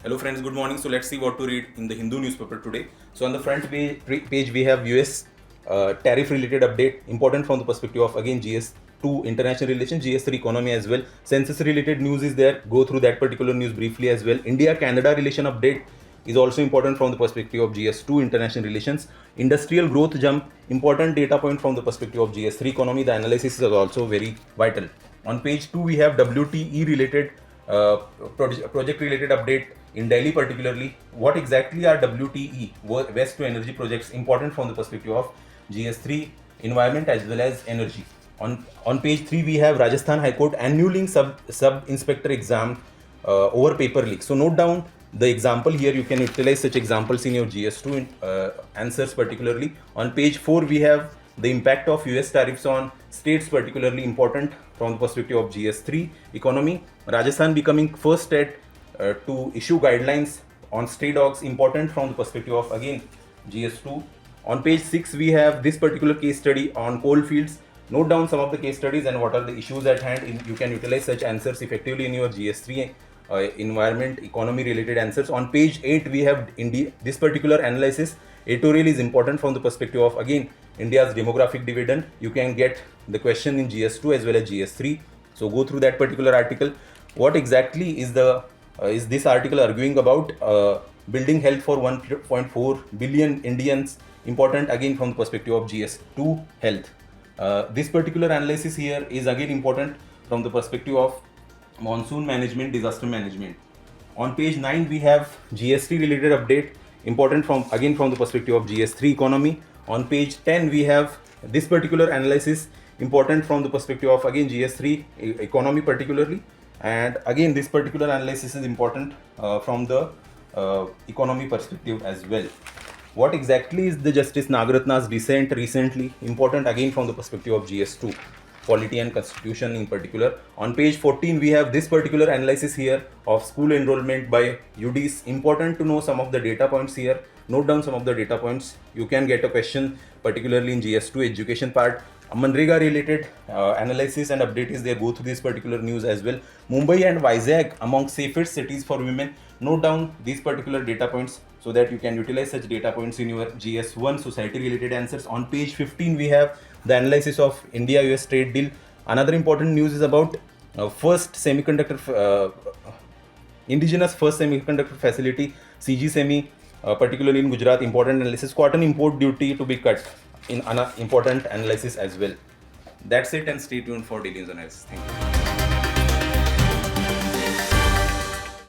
Hello friends, good morning. So let's see what to read in the Hindu newspaper today. So on the front page we have US tariff related update, important from the perspective of again GS2 international relations, GS3 economy as well. Census related news is there. Go through that particular news briefly as well. India-Canada relation update is also important from the perspective of GS2 international relations. Industrial growth jump, important data point from the perspective of GS3 economy. The analysis is also very vital. On page 2 we have WTE related project related update in Delhi particularly. What exactly are WTE, West to Energy projects, important from the perspective of GS3 environment as well as energy. On page 3 we have Rajasthan High Court annuling sub inspector exam over paper leak. So note down the example here. You can utilize such examples in your GS2 answers particularly. On page 4 we have the impact of US tariffs on states, particularly important from the perspective of GS3 economy. Rajasthan becoming first state to issue guidelines on stray dogs, important from the perspective of again GS2. On page 6 we have this particular case study on coal fields. Note down some of the case studies and what are the issues at hand. You can utilize such answers effectively in your GS3 environment economy related answers. On page 8 we have this particular analysis. Editorial is important from the perspective of again India's demographic dividend. You can get the question in GS2 as well as GS3. So go through that particular article. What exactly is this article arguing about? Building health for 1.4 billion Indians, important again from the perspective of GS2 health. This particular analysis here is again important from the perspective of monsoon management, disaster management. On page 9 we have GS3 related update, important from the perspective of GS3 economy. On page 10 we have this particular analysis, important from the perspective of again GS3 economy particularly, and again this particular analysis is important from the economy perspective as well. What exactly is the Justice Nagaratna's dissent recently, important again from the perspective of GS2 polity and constitution in particular. On page 14 we have this particular analysis here of school enrollment by UDs, important to know some of the data points here. Note down some of the data points. You can get a question particularly in GS2 education part. Manrega related analysis and update is there. Go through this particular news as well. Mumbai and Vizag among safest cities for women. Note down these particular data points so that you can utilize such data points in your GS1 society related answers. On page 15 we have the analysis of India-US trade deal. Another important news is about indigenous first semiconductor facility, CG Semi, particularly in Gujarat. Important analysis. Cotton import duty to be cut, in important analysis as well. That's it, and stay tuned for daily analysis. Thank you.